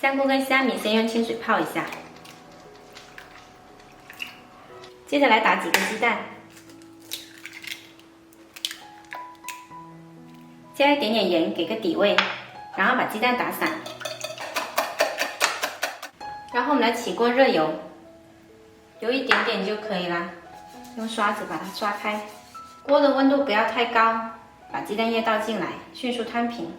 香菇跟虾米先用清水泡一下，接着来打几个鸡蛋，加一点点盐给个底味，然后把鸡蛋打散。然后我们来起锅热油，油一点点就可以啦，用刷子把它刷开。锅的温度不要太高，把鸡蛋液倒进来，迅速摊平。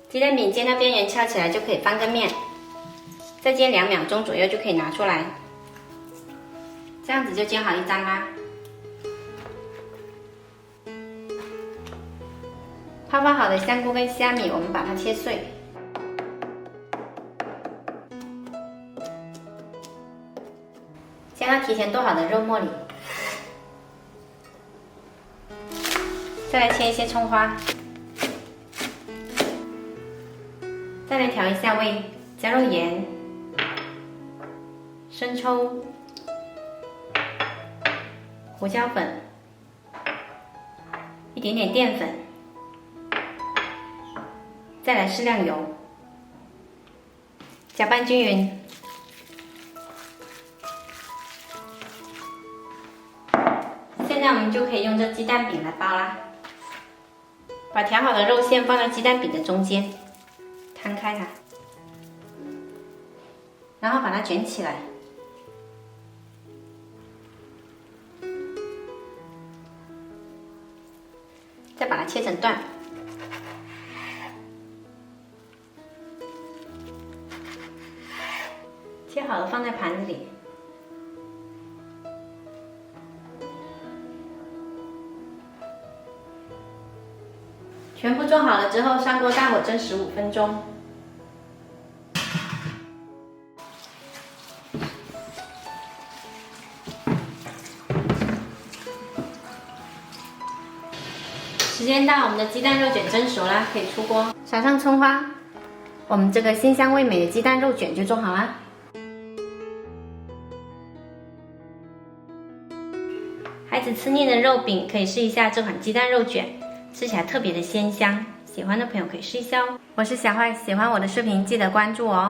鸡蛋饼煎到边缘翘起来就可以翻个面，再煎2秒钟左右就可以拿出来，这样子就煎好一张啦。泡发好的香菇跟虾米，我们把它切碎，加到提前剁好的肉末里，再来切一些葱花，再来调一下味，加入盐、生抽、胡椒粉，一点点淀粉，再来适量油，搅拌均匀。现在我们就可以用这鸡蛋饼来包啦。把调好的肉馅放到鸡蛋饼的中间，摊开它，然后把它卷起来，再把它切成段。切好了放在盘子里。全部做好了之后，上锅大火蒸15分钟。时间到，我们的鸡蛋肉卷蒸熟了，可以出锅，撒上葱花，我们这个鲜香味美的鸡蛋肉卷就做好啦。孩子吃腻的肉饼，可以试一下这款鸡蛋肉卷。吃起来特别的鲜香，喜欢的朋友可以试一下哦。我是小坏，喜欢我的视频记得关注我哦。